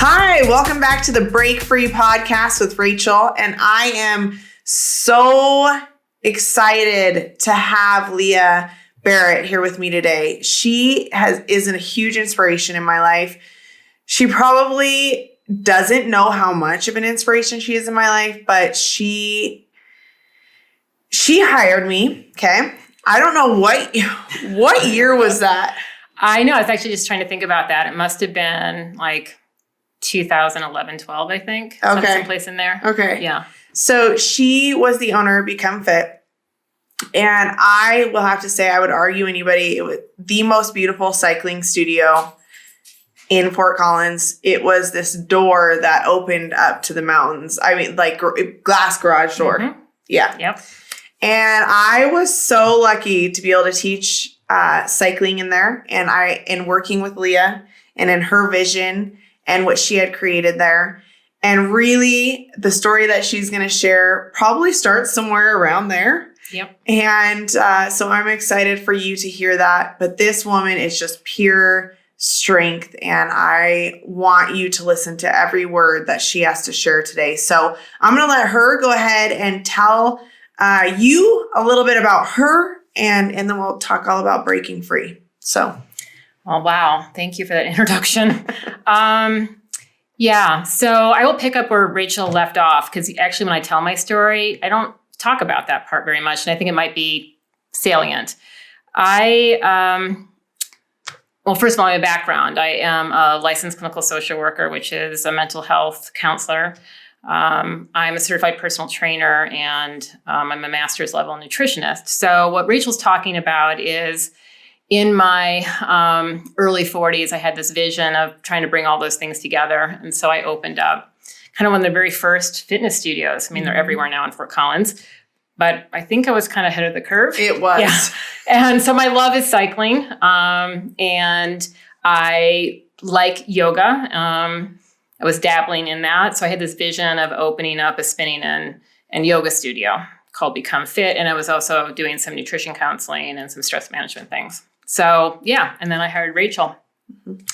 Hi, welcome back to the Break Free podcast with Rachel. And I am so excited to have Leah Barrett here with me today. She is a huge inspiration in my life. She probably doesn't know how much of an inspiration she is in my life, but she hired me. Okay. I don't know what year was that? I know. I was actually just trying to think about that. It must have been like 2011, 12, I think. Okay. Someplace in there. Okay. Yeah. So she was the owner of Become Fit. And I will have to say, I would argue anybody, it was the most beautiful cycling studio in Fort Collins. It was this door that opened up to the mountains. I mean, like glass garage door. Mm-hmm. Yeah. Yep. And I was so lucky to be able to teach cycling in there. And working with Leah and in her vision and what she had created there. And really, the story that she's going to share probably starts somewhere around there. Yep. And so I'm excited for you to hear that. But this woman is just pure strength. And I want you to listen to every word that she has to share today. So I'm going to let her go ahead and tell you a little bit about her. And then we'll talk all about breaking free. So. Oh, wow. Thank you for that introduction. Yeah. So I will pick up where Rachel left off, because actually when I tell my story, I don't talk about that part very much. And I think it might be salient. Well, first of all, my background. I am a licensed clinical social worker, which is a mental health counselor. I'm a certified personal trainer, and I'm a master's level nutritionist. So what Rachel's talking about is in my early 40s, I had this vision of trying to bring all those things together. And so I opened up kind of one of the very first fitness studios. I mean, they're everywhere now in Fort Collins, but I think I was kind of ahead of the curve. It was. Yeah. And so my love is cycling. And I like yoga. I was dabbling in that. So I had this vision of opening up a spinning and yoga studio called Become Fit. And I was also doing some nutrition counseling and some stress management things. So yeah, and then I hired Rachel. Mm-hmm.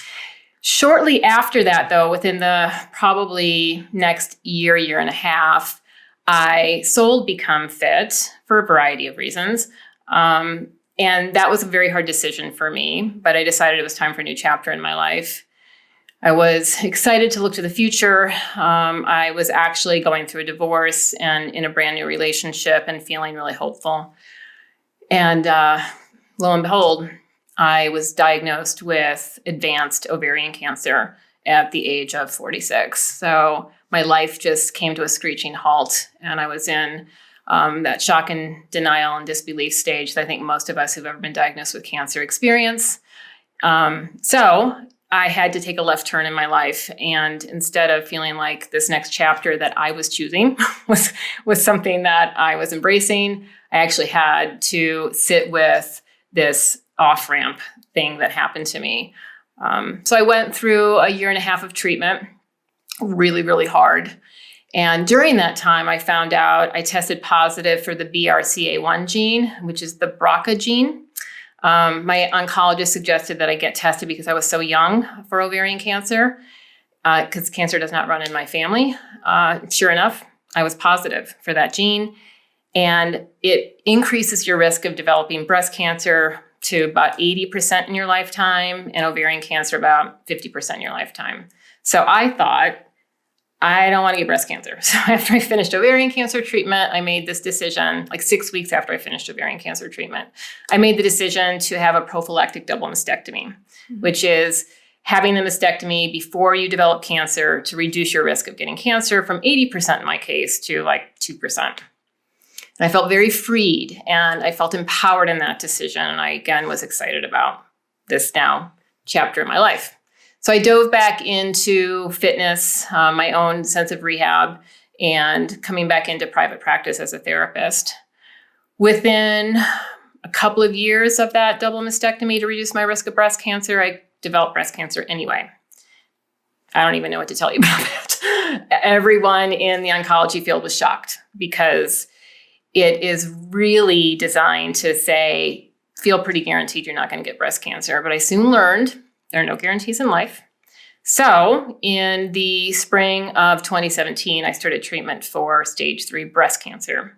Shortly after that, though, within the probably next year and a half, I sold Become Fit for a variety of reasons. And that was a very hard decision for me, but I decided it was time for a new chapter in my life. I was excited to look to the future. I was actually going through a divorce and in a brand new relationship and feeling really hopeful. And lo and behold, I was diagnosed with advanced ovarian cancer at the age of 46. So my life just came to a screeching halt, and I was in that shock and denial and disbelief stage that I think most of us who've ever been diagnosed with cancer experience. So I had to take a left turn in my life. And instead of feeling like this next chapter that I was choosing was something that I was embracing, I actually had to sit with this off-ramp thing that happened to me. So I went through a year and a half of treatment, really, really hard. And during that time, I found out I tested positive for the BRCA1 gene, which is the BRCA gene. My oncologist suggested that I get tested because I was so young for ovarian cancer, because cancer does not run in my family. Sure enough, I was positive for that gene. And it increases your risk of developing breast cancer to about 80% in your lifetime, and ovarian cancer about 50% in your lifetime. So I thought, I don't want to get breast cancer. So after I finished ovarian cancer treatment, I made this decision, like 6 weeks after I finished ovarian cancer treatment, I made the decision to have a prophylactic double mastectomy, which is having the mastectomy before you develop cancer to reduce your risk of getting cancer from 80% in my case to like 2%. And I felt very freed, and I felt empowered in that decision. And I, again, was excited about this now chapter in my life. So I dove back into fitness, my own sense of rehab, and coming back into private practice as a therapist. Within a couple of years of that double mastectomy to reduce my risk of breast cancer, I developed breast cancer anyway. I don't even know what to tell you about that. Everyone in the oncology field was shocked, because it is really designed to say, feel pretty guaranteed you're not going to get breast cancer. But I soon learned there are no guarantees in life. So in the spring of 2017, I started treatment for stage 3 breast cancer.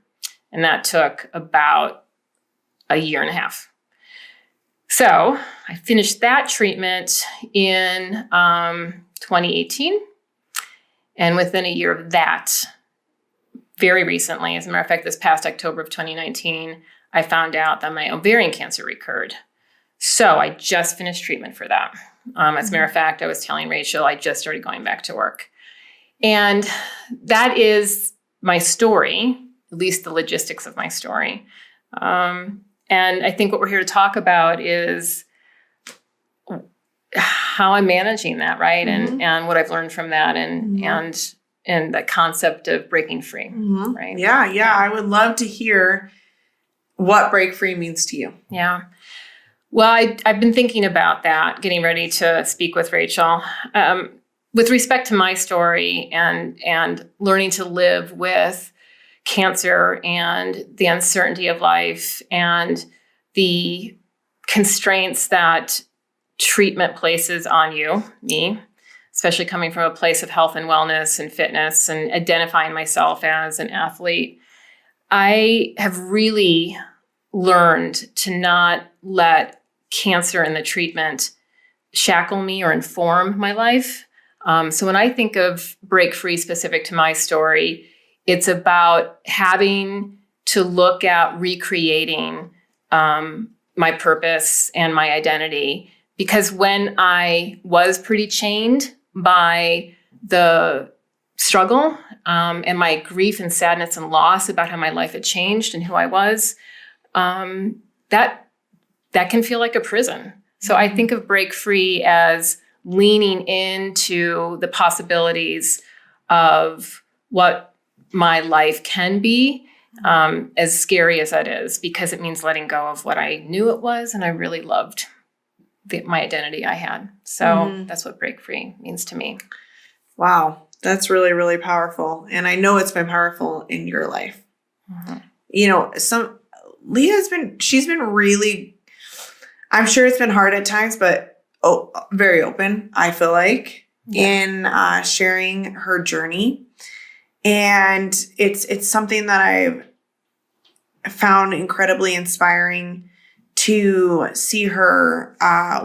And that took about a year and a half. So I finished that treatment in 2018. And within a year of that, very recently, as a matter of fact, this past October of 2019, I found out that my ovarian cancer recurred. So I just finished treatment for that. As a matter of fact, I was telling Rachel, I just started going back to work. And that is my story, at least the logistics of my story. And I think what we're here to talk about is how I'm managing that, right? And what I've learned from that and the concept of breaking free, right? Yeah. I would love to hear what break free means to you. Yeah. Well, I've been thinking about that, getting ready to speak with Rachel. With respect to my story and learning to live with cancer and the uncertainty of life and the constraints that treatment places on you, me, especially coming from a place of health and wellness and fitness and identifying myself as an athlete, I have really learned to not let cancer and the treatment shackle me or inform my life. So when I think of break free specific to my story, it's about having to look at recreating my purpose and my identity. Because when I was pretty chained by the struggle and my grief and sadness and loss about how my life had changed and who I was, that can feel like a prison. So I think of break free as leaning into the possibilities of what my life can be, as scary as that is, because it means letting go of what I knew it was and I really loved my identity I had. So that's what break free means to me. Wow. That's really, really powerful. And I know it's been powerful in your life. You know, she's been really, I'm sure it's been hard at times, but very open, I feel like, in sharing her journey. And it's something that I've found incredibly inspiring to see her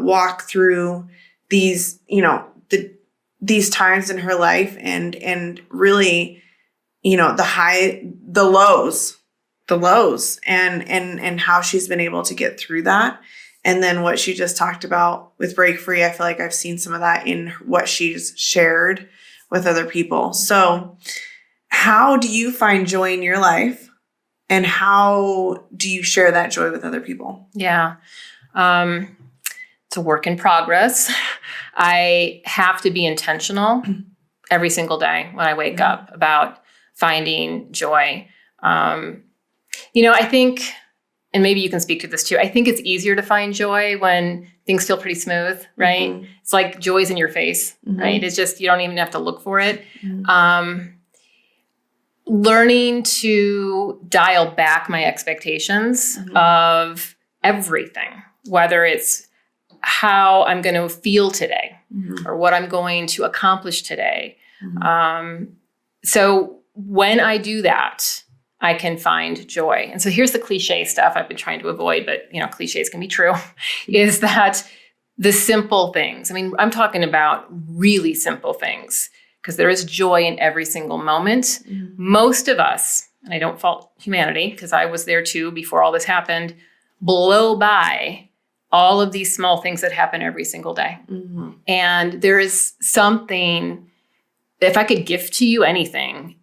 walk through these, these times in her life and really, the lows and how she's been able to get through that. And then what she just talked about with break free, I feel like I've seen some of that in what she's shared with other people. So how do you find joy in your life? And how do you share that joy with other people? Yeah. It's a work in progress. I have to be intentional every single day when I wake up about finding joy. I think, and maybe you can speak to this too, I think it's easier to find joy when things feel pretty smooth, right? It's like joy's in your face, right? It's just, you don't even have to look for it. Learning to dial back my expectations of everything, whether it's how I'm going to feel today or what I'm going to accomplish today. So when I do that, I can find joy. And so here's the cliche stuff I've been trying to avoid, but cliches can be true, is that the simple things, I'm talking about really simple things, because there is joy in every single moment. Most of us, and I don't fault humanity, because I was there too before all this happened, blow by all of these small things that happen every single day. And there is something, if I could gift to you anything,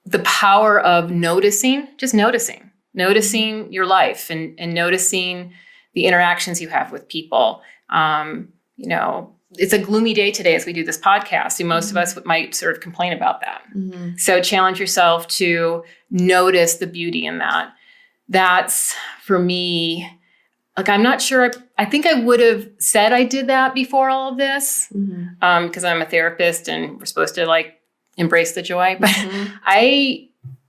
the power of noticing your life and noticing the interactions you have with people. It's a gloomy day today as we do this podcast. So most of us might sort of complain about that. So challenge yourself to notice the beauty in that. That's, for me, I'm not sure. I think I would have said I did that before all of this, because I'm a therapist and we're supposed to embrace the joy. But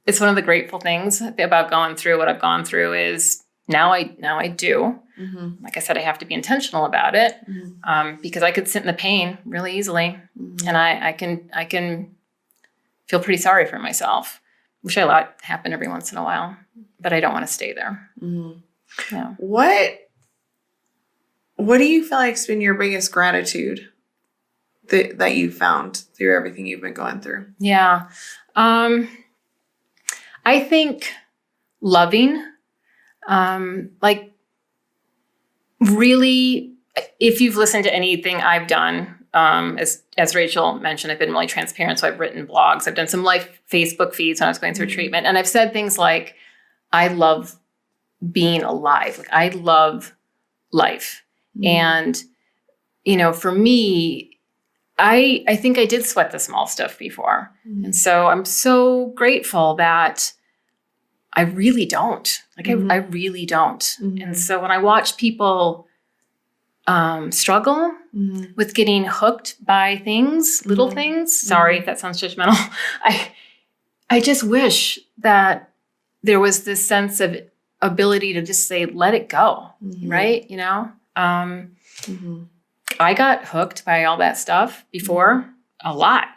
it's one of the grateful things about going through what I've gone through is Now I do. Mm-hmm. Like I said, I have to be intentional about it, Mm-hmm. because I could sit in the pain really easily, Mm-hmm. and I can feel pretty sorry for myself, which I let happen every once in a while, but I don't want to stay there. Mm-hmm. Yeah. What do you feel like's been your biggest gratitude that you found through everything you've been going through? Yeah. I think loving, like really, if you've listened to anything I've done, as Rachel mentioned, I've been really transparent. So I've written blogs, I've done some live Facebook feeds when I was going through treatment. And I've said things like, I love being alive. Like I love life. And, for me, I think I did sweat the small stuff before. And so I'm so grateful that I really don't. Like I really don't. And so when I watch people struggle with getting hooked by things, little things, sorry if that sounds judgmental, I just wish that there was this sense of ability to just say, let it go, right? I got hooked by all that stuff before a lot,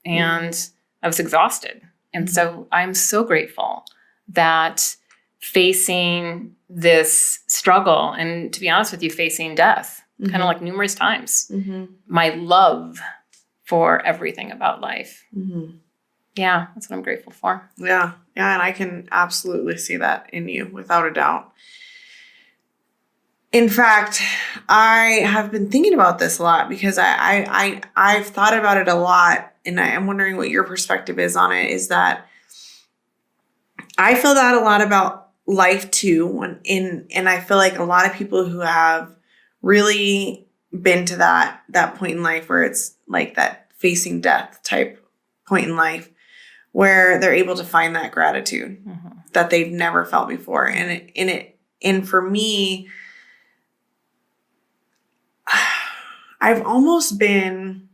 and I was exhausted. And so I'm so grateful that facing this struggle, and to be honest with you, facing death, kind of like numerous times, my love for everything about life. Yeah, that's what I'm grateful for. Yeah. Yeah. And I can absolutely see that in you without a doubt. In fact, I have been thinking about this a lot because I've thought about it a lot, and I'm wondering what your perspective is on it, is that I feel that a lot about life too. And I feel like a lot of people who have really been to that point in life where it's like that facing death type point in life, where they're able to find that gratitude that they've never felt before. And for me, I've almost been,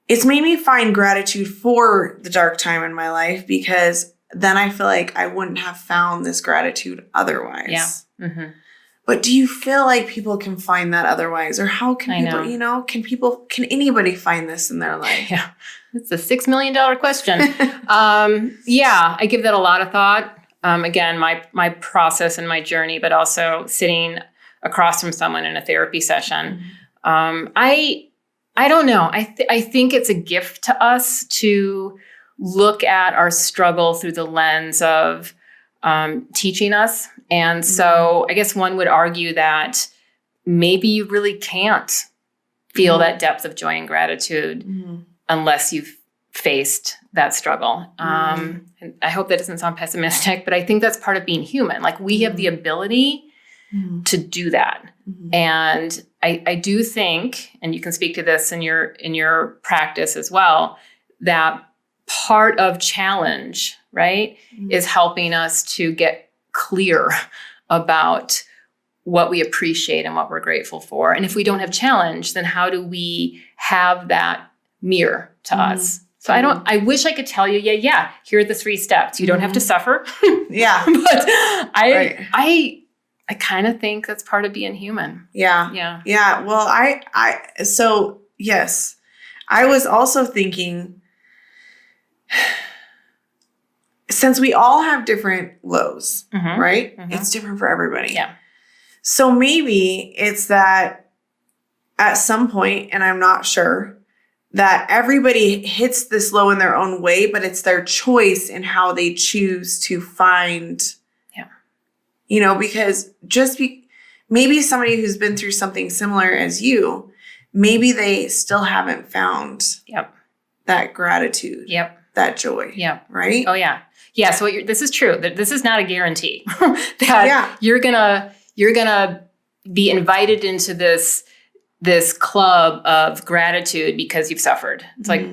it's made me find gratitude for the dark time in my life, because then I feel like I wouldn't have found this gratitude otherwise. Yeah. But do you feel like people can find that otherwise? Or how can people, can anybody find this in their life? Yeah. It's a $6 million question. Yeah, I give that a lot of thought. Again, my process and my journey, but also sitting across from someone in a therapy session. I don't know. I think it's a gift to us to look at our struggle through the lens of teaching us. And so I guess one would argue that maybe you really can't feel that depth of joy and gratitude unless you've faced that struggle. And I hope that doesn't sound pessimistic, but I think that's part of being human. Like we have the ability to do that. And I do think, and you can speak to this in your practice as well, that part of challenge, right, is helping us to get clear about what we appreciate and what we're grateful for. And if we don't have challenge, then how do we have that mirror to us? So I wish I could tell you, here are the 3 steps. You don't have to suffer. Yeah. But I kind of think that's part of being human. Yeah. Well, so yes, I was also thinking, since we all have different lows, right? It's different for everybody. Yeah. So maybe it's that at some point, and I'm not sure, that everybody hits this low in their own way, but it's their choice in how they choose to find, because maybe somebody who's been through something similar as you, maybe they still haven't found that gratitude, that joy. Right? Oh, yeah. Yeah. So this is true. This is not a guarantee that you're gonna be invited into this club of gratitude because you've suffered. It's like,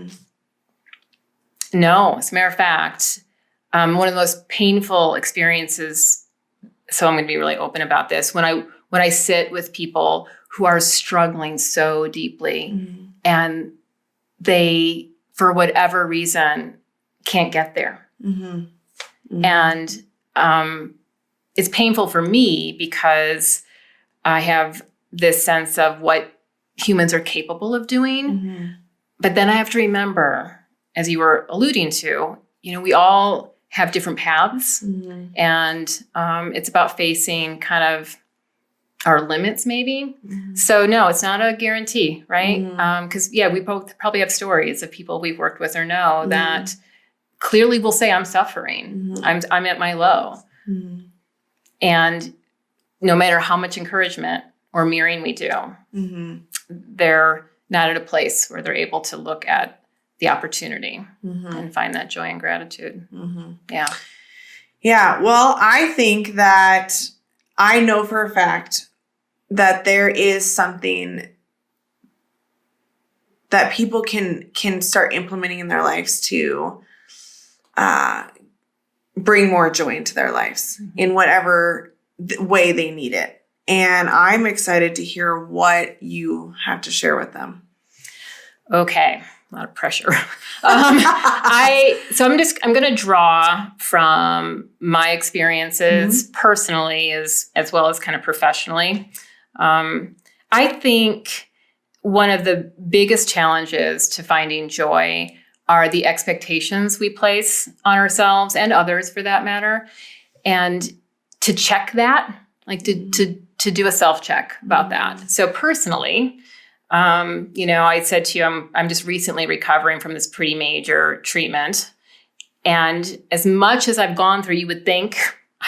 no, as a matter of fact, one of the most painful experiences. So I'm going to be really open about this. When I sit with people who are struggling so deeply and they, for whatever reason, can't get there. And it's painful for me because I have this sense of what humans are capable of doing. But then I have to remember, as you were alluding to, we all have different paths. And it's about facing kind of our limits, maybe. So no, it's not a guarantee, right? Because we both probably have stories of people we've worked with or know that clearly will say, I'm suffering. I'm at my low. And no matter how much encouragement or mirroring we do, they're not at a place where they're able to look at the opportunity and find that joy and gratitude. Yeah. Yeah. Well, I think that I know for a fact that there is something that people can start implementing in their lives to bring more joy into their lives in whatever way they need it. And I'm excited to hear what you have to share with them. Okay. A lot of pressure. I'm going to draw from my experiences personally as well as kind of professionally. I think one of the biggest challenges to finding joy are the expectations we place on ourselves and others for that matter. And to check that, like to do a self-check about that. So personally, I said to you, I'm just recently recovering from this pretty major treatment. And as much as I've gone through, you would think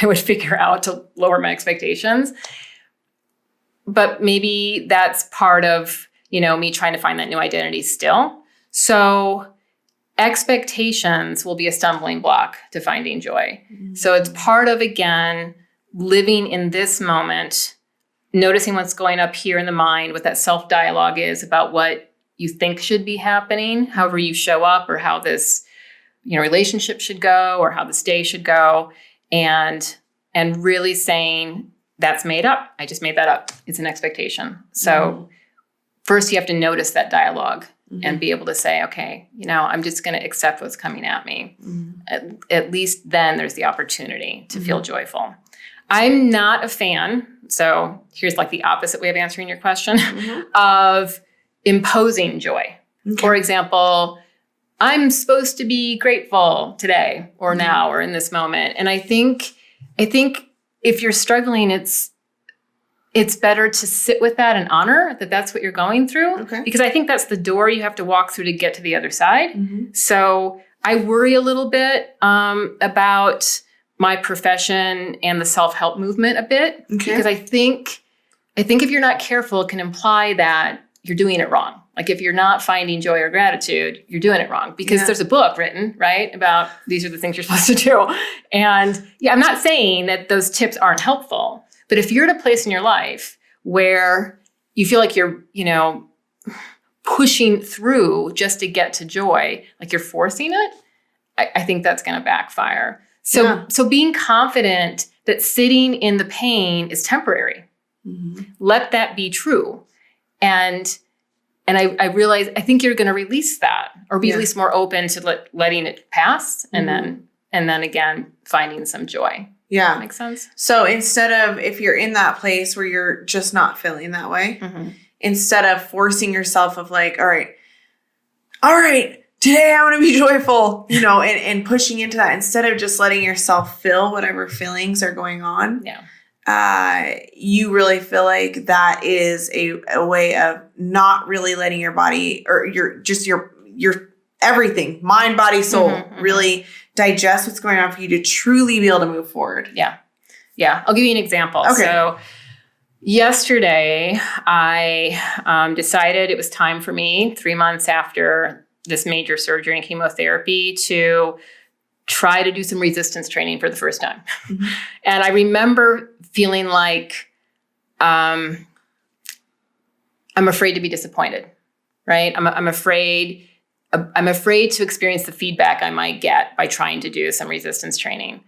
I would figure out to lower my expectations. But maybe that's part of, me trying to find that new identity still. So expectations will be a stumbling block to finding joy. So it's part of, again, living in this moment, noticing what's going up here in the mind, what that self-dialogue is about what you think should be happening, however you show up, or how this, relationship should go, or how this day should go, and really saying, that's made up. I just made that up. It's an expectation. So first you have to notice that dialogue and be able to say, okay, I'm just going to accept what's coming at me. At least then there's the opportunity to feel joyful. I'm not a fan, so here's like the opposite way of answering your question, of imposing joy. Okay. For example, I'm supposed to be grateful today or now or in this moment. And I think if you're struggling, it's better to sit with that and honor that that's what you're going through. Okay. Because I think that's the door you have to walk through to get to the other side. So I worry a little bit about my profession and the self-help movement a bit, because I think if you're not careful, it can imply that you're doing it wrong. Like if you're not finding joy or gratitude, you're doing it wrong, because there's a book written, right, about these are the things you're supposed to do. And I'm not saying that those tips aren't helpful, but if you're at a place in your life where you feel like you're, pushing through just to get to joy, like you're forcing it, I think that's going to backfire. So being confident that sitting in the pain is temporary. Let that be true. And I realize, I think you're going to release that, or be at least more open to letting it pass, and then again, finding some joy. Yeah. That makes sense? So instead of, if you're in that place where you're just not feeling that way, instead of forcing yourself of like, all right, today I want to be joyful, and pushing into that, instead of just letting yourself feel whatever feelings are going on. You really feel like that is a way of not really letting your body, or your everything, mind, body, soul, really digest what's going on for you to truly be able to move forward. Yeah. I'll give you an example. Okay. So yesterday I decided it was time for me, 3 months after this major surgery and chemotherapy, to try to do some resistance training for the first time. And I remember feeling like I'm afraid to be disappointed, right? I'm afraid to experience the feedback I might get by trying to do some resistance training.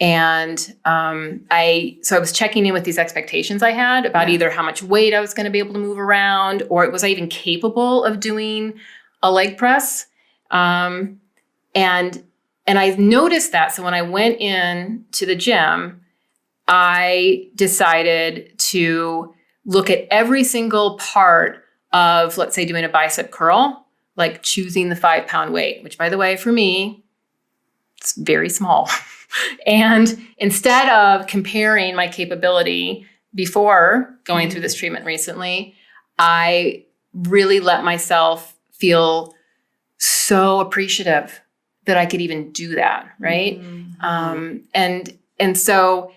And I was checking in with these expectations I had about either how much weight I was going to be able to move around, or was I even capable of doing a leg press? And I noticed that. So when I went in to the gym, I decided to look at every single part of, let's say, doing a bicep curl, like choosing the 5-pound weight, which, by the way, for me, it's very small. And instead of comparing my capability before going through this treatment recently, I really let myself feel so appreciative that I could even do that, right? And so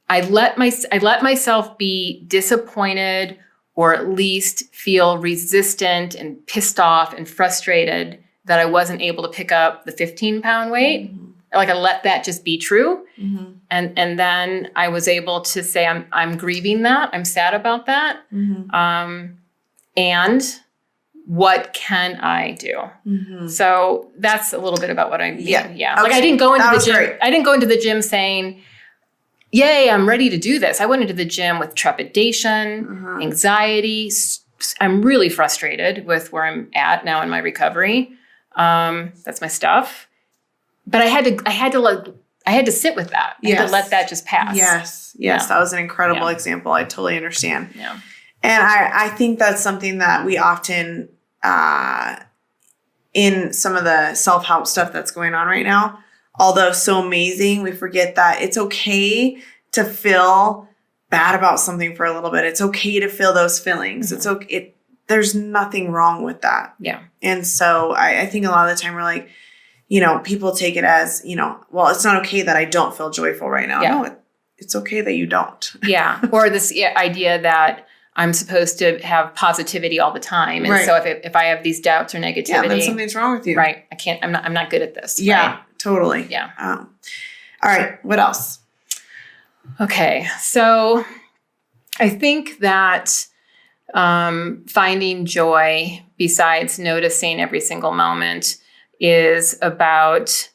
I let myself be disappointed, or at least feel resistant and pissed off and frustrated that I wasn't able to pick up the 15-pound weight. Like, I let that just be true. And then I was able to say, I'm grieving that. I'm sad about that. And what can I do? So that's a little bit about what I mean. Yeah. Like, I didn't go into the gym. Great. I didn't go into the gym saying, yay, I'm ready to do this. I went into the gym with trepidation, anxiety. I'm really frustrated with where I'm at now in my recovery. That's my stuff. But I had to sit with that. I had to let that just pass. Yes. That was an incredible example. I totally understand. Yeah. And I think that's something that we often, in some of the self-help stuff that's going on right now, although so amazing, we forget that it's okay to feel bad about something for a little bit. It's okay to feel those feelings. It's okay. There's nothing wrong with that. Yeah. And so I think a lot of the time we're like, people take it as, well, it's not okay that I don't feel joyful right now. Yeah. No, it's okay that you don't. Yeah. Or this idea that I'm supposed to have positivity all the time. And so if I have these doubts or negativity, then something's wrong with you. Right. I'm not good at this. Yeah, right? Totally. Yeah. All right. What else? Okay. So I think that finding joy, besides noticing every single moment, is about,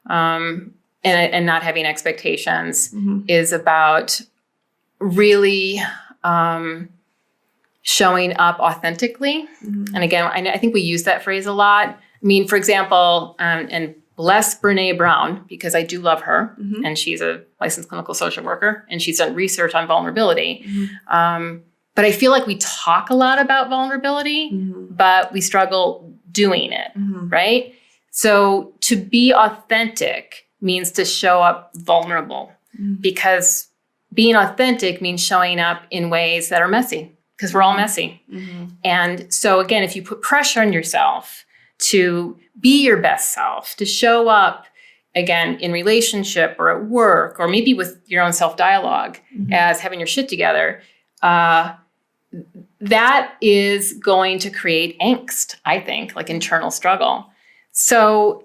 and not having expectations, is about really showing up authentically. And again, I think we use that phrase a lot. I mean, for example, and bless Brene Brown, because I do love her, and she's a licensed clinical social worker, and she's done research on vulnerability. But I feel like we talk a lot about vulnerability, but we struggle doing it, right? So to be authentic means to show up vulnerable, because being authentic means showing up in ways that are messy, because we're all messy. And so again, if you put pressure on yourself to be your best self, to show up, again, in relationship or at work, or maybe with your own self-dialogue as having your shit together, that is going to create angst, I think, like internal struggle. So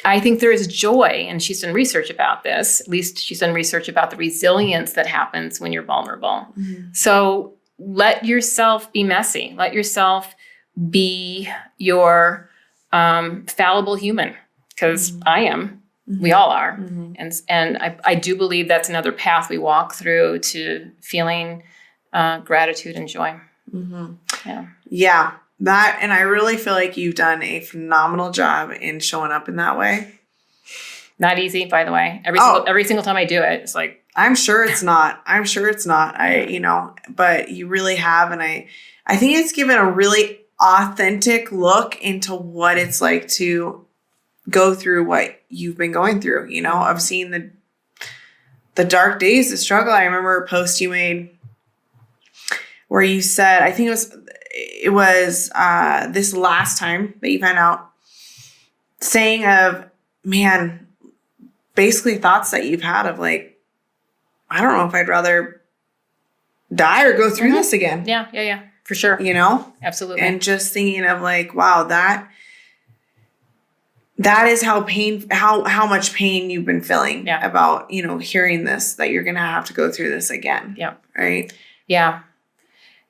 I think there is joy, and she's done research about this. At least she's done research about the resilience that happens when you're vulnerable. So let yourself be messy. Let yourself be your fallible human, because I am. We all are. And I do believe that's another path we walk through to feeling gratitude and joy. Yeah. That, and I really feel like you've done a phenomenal job in showing up in that way. Not easy, by the way. Every single time I do it, it's like, I'm sure it's not. But you really have. And I think it's given a really authentic look into what it's like to go through what you've been going through, of seeing the dark days, the struggle. I remember a post you made where you said, I think it was this last time that you found out, saying of, man, basically thoughts that you've had of like, I don't know if I'd rather die or go through this again. Yeah, for sure. Absolutely. And just thinking of like, wow, that is how much pain you've been feeling about, hearing this, that you're going to have to go through this again. Yeah. Right. Yeah.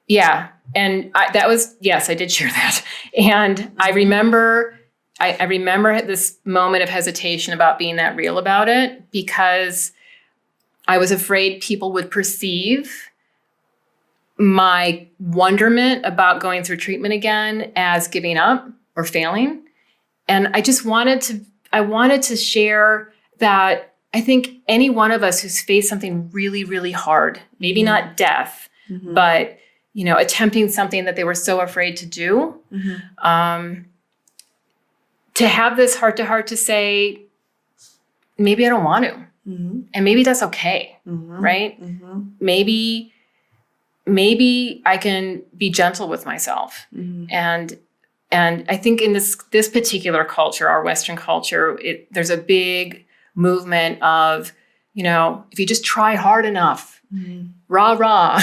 Yeah. And that was, yes, I did share that. And I remember this moment of hesitation about being that real about it, because I was afraid people would perceive my wonderment about going through treatment again as giving up or failing. And I just wanted to share that I think any one of us who's faced something really, really hard, maybe not death, but, attempting something that they were so afraid to do, to have this heart to heart to say, maybe I don't want to. And maybe that's okay, right? Maybe I can be gentle with myself. And I think in this particular culture, our Western culture, there's a big movement of, if you just try hard enough, rah, rah.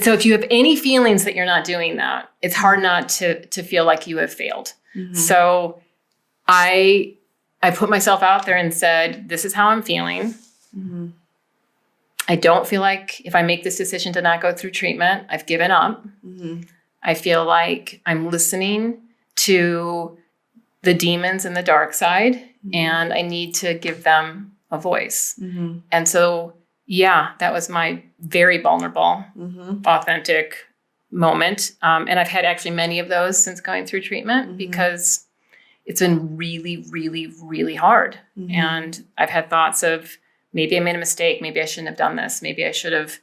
So if you have any feelings that you're not doing that, it's hard not to feel like you have failed. So I put myself out there and said, this is how I'm feeling. I don't feel like if I make this decision to not go through treatment, I've given up. I feel like I'm listening to the demons in the dark side, and I need to give them a voice. And so, that was my very vulnerable, authentic moment. And I've had actually many of those since going through treatment because it's been really, really, really hard. And I've had thoughts of, maybe I made a mistake. Maybe I shouldn't have done this. Maybe I should have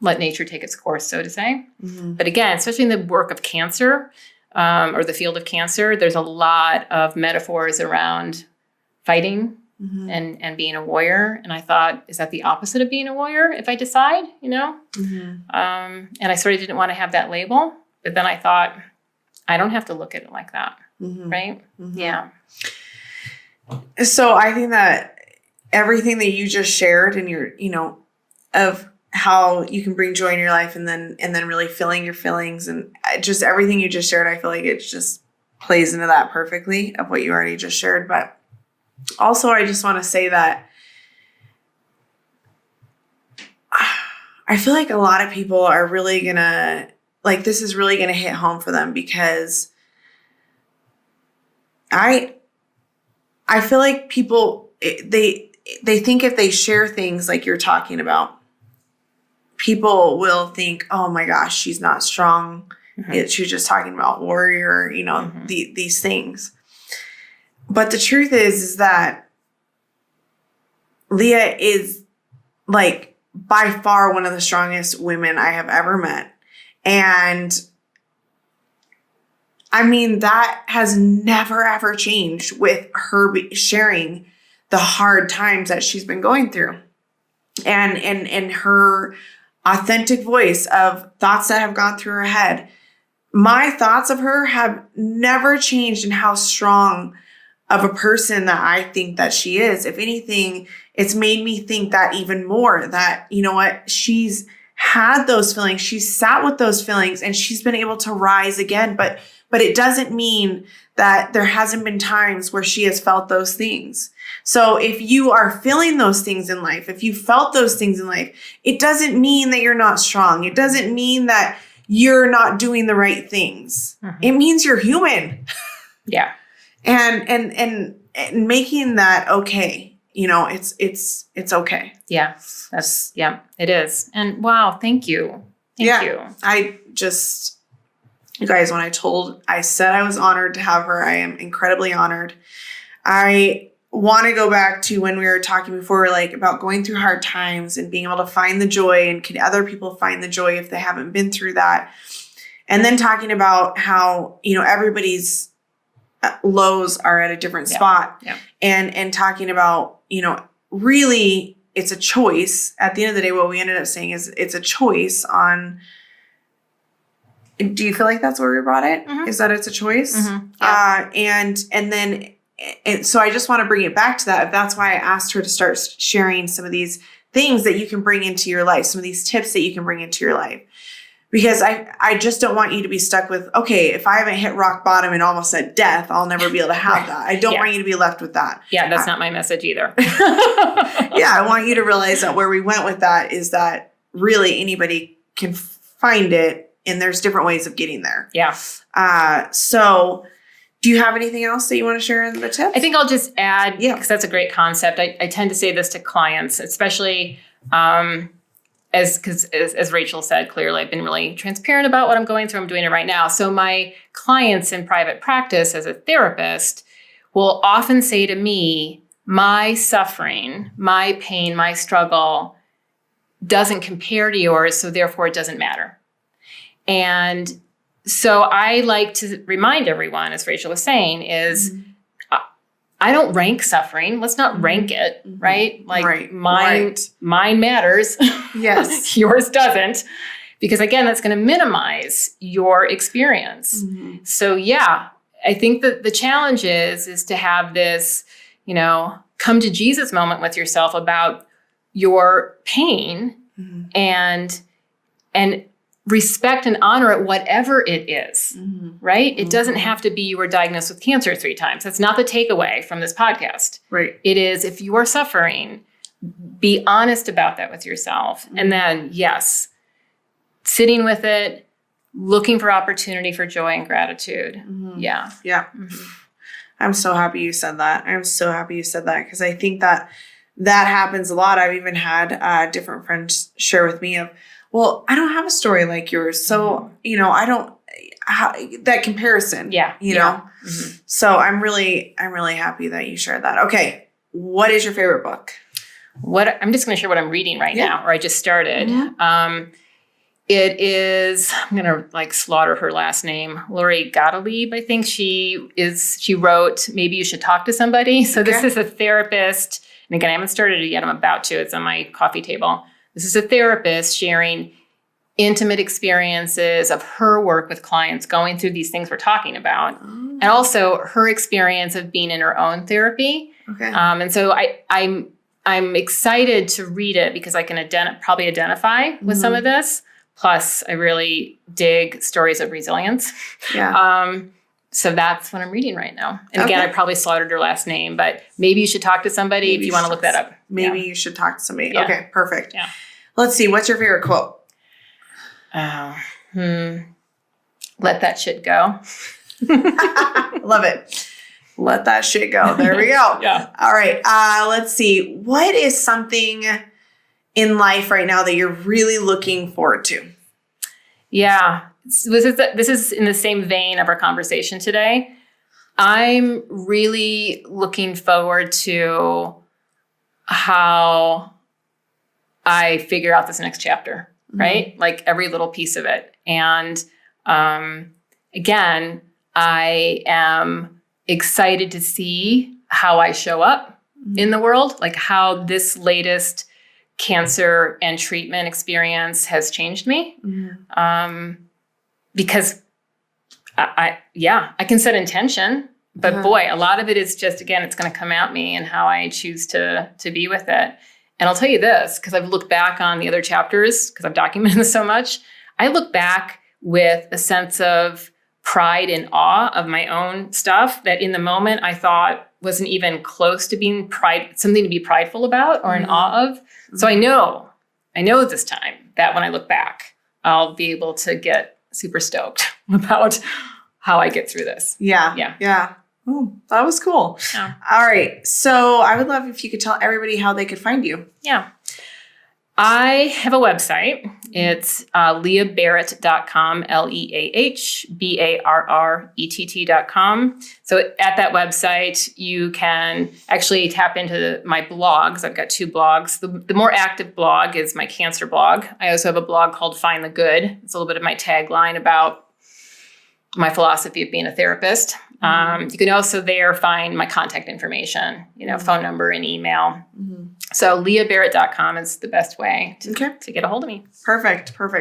let nature take its course, so to say. But again, especially in the work of cancer or the field of cancer, there's a lot of metaphors around fighting and being a warrior. And I thought, is that the opposite of being a warrior if I decide, And I sort of didn't want to have that label. But then I thought, I don't have to look at it like that, right? Yeah. So I think that everything that you just shared and your, of how you can bring joy in your life and then really feeling your feelings and just everything you just shared, I feel like it just plays into that perfectly of what you already just shared. But also I just want to say that I feel like a lot of people are really this is really going to hit home for them because I feel like people, they think if they share things like you're talking about, people will think, oh my gosh, she's not strong. She's just talking about warrior, these things. But the truth is that Leah is by far one of the strongest women I have ever met. And I mean, that has never, ever changed with her sharing the hard times that she's been going through and her authentic voice of thoughts that have gone through her head. My thoughts of her have never changed in how strong of a person that I think that she is. If anything, it's made me think that even more that, she's had those feelings. She's sat with those feelings and she's been able to rise again. But it doesn't mean that there hasn't been times where she has felt those things. So if you are feeling those things in life, if you felt those things in life, it doesn't mean that you're not strong. It doesn't mean that you're not doing the right things. It means you're human. Yeah. And making that okay. It's okay. Yeah. It is. And wow, thank you. Thank you. You guys, when I said I was honored to have her, I am incredibly honored. I want to go back to when we were talking before, about going through hard times and being able to find the joy, and can other people find the joy if they haven't been through that? And then talking about how, everybody's lows are at a different spot. Yeah. And talking about, really it's a choice. At the end of the day, what we ended up saying is it's a choice on. Do you feel like that's where we brought it? Is that it's a choice? Yeah. And so I just want to bring it back to that. That's why I asked her to start sharing some of these things that you can bring into your life, some of these tips that you can bring into your life. Because I just don't want you to be stuck with, okay, if I haven't hit rock bottom and almost at death, I'll never be able to have that. I don't want you to be left with that. Yeah, that's not my message either. I want you to realize that where we went with that is that really anybody can find it, and there's different ways of getting there. Yeah. So do you have anything else that you want to share in the tips? I think I'll just add, because that's a great concept. I tend to say this to clients, especially as Rachel said, clearly, I've been really transparent about what I'm going through. I'm doing it right now. So my clients in private practice as a therapist, will often say to me, my suffering, my pain, my struggle doesn't compare to yours, so therefore it doesn't matter. And so I like to remind everyone, as Rachel was saying, is I don't rank suffering. Let's not rank it, right? Like mine matters. Yes. Yours doesn't. Because again, that's going to minimize your experience. So yeah, I think that the challenge is to have this, come to Jesus moment with yourself about your pain and respect and honor it, whatever it is, right? It doesn't have to be you were diagnosed with cancer 3 times. That's not the takeaway from this podcast. Right. It is, if you are suffering, be honest about that with yourself. And then, yes, sitting with it, looking for opportunity for joy and gratitude. Yeah. Yeah. I'm so happy you said that. Because I think that happens a lot. I've even had different friends share with me of, well, I don't have a story like yours. So, I don't, that comparison, you know? So I'm really happy that you shared that. Okay. What is your favorite book? I'm just going to share what I'm reading right now, or I just started. It is, I'm going to slaughter her last name, Lori Gottlieb, I think she wrote, Maybe You Should Talk to Somebody. So this is a therapist. And again, I haven't started it yet. I'm about to. It's on my coffee table. This is a therapist sharing intimate experiences of her work with clients going through these things we're talking about. And also her experience of being in her own therapy. Okay. And so I'm excited to read it because I can probably identify with some of this. Plus, I really dig stories of resilience. Yeah. So that's what I'm reading right now. And again, I probably slaughtered her last name, but maybe you should talk to somebody if you want to look that up. Maybe you should talk to somebody. Yeah. Okay, perfect. Yeah. Let's see. What's your favorite quote? Let that shit go. Love it. Let that shit go. There we go. Yeah. All right. Let's see. What is something in life right now that you're really looking forward to? Yeah. This is in the same vein of our conversation today. I'm really looking forward to how I figure out this next chapter, right? Like every little piece of it. And again, I am excited to see how I show up in the world, like how this latest cancer and treatment experience has changed me. Because I can set intention, but boy, a lot of it is just, again, it's going to come at me and how I choose to be with it. And I'll tell you this, because I've looked back on the other chapters, because I've documented this so much, I look back with a sense of pride and awe of my own stuff that in the moment I thought wasn't even close to being something to be prideful about or in awe of. So I know this time that when I look back, I'll be able to get super stoked about how I get through this. Yeah. Ooh, that was cool. Yeah. All right. So I would love if you could tell everybody how they could find you. Yeah. I have a website. It's leahbarrett.com, LeahBarrett.com. So at that website, you can actually tap into my blogs. I've got 2 blogs. The more active blog is my cancer blog. I also have a blog called Find the Good. It's a little bit of my tagline about my philosophy of being a therapist. You can also there find my contact information, phone number and email. So leahbarrett.com is the best way to get a hold of me. Perfect. I'm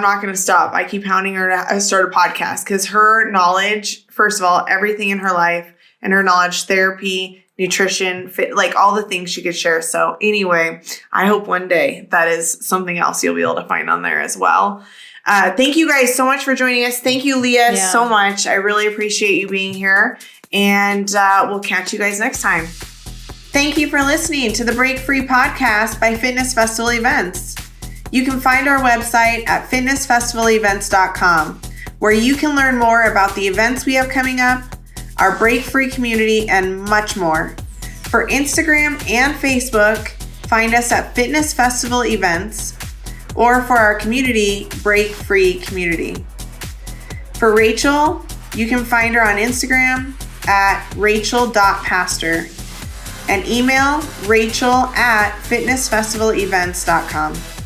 not going to stop. I keep hounding her to start a podcast because her knowledge, first of all, everything in her life and her knowledge, therapy, nutrition, fit, like all the things she could share. So anyway, I hope one day that is something else you'll be able to find on there as well. Thank you guys so much for joining us. Thank you, Leah, so much. I really appreciate you being here. And we'll catch you guys next time. Thank you for listening to the Break Free podcast by Fitness Festival Events. You can find our website at fitnessfestivalevents.com, where you can learn more about the events we have coming up, our Break Free community, and much more. For Instagram and Facebook, find us at Fitness Festival Events, or for our community, Break Free Community. For Rachel, You can find her on Instagram at rachel.pastor and email rachel@fitnessfestivalevents.com.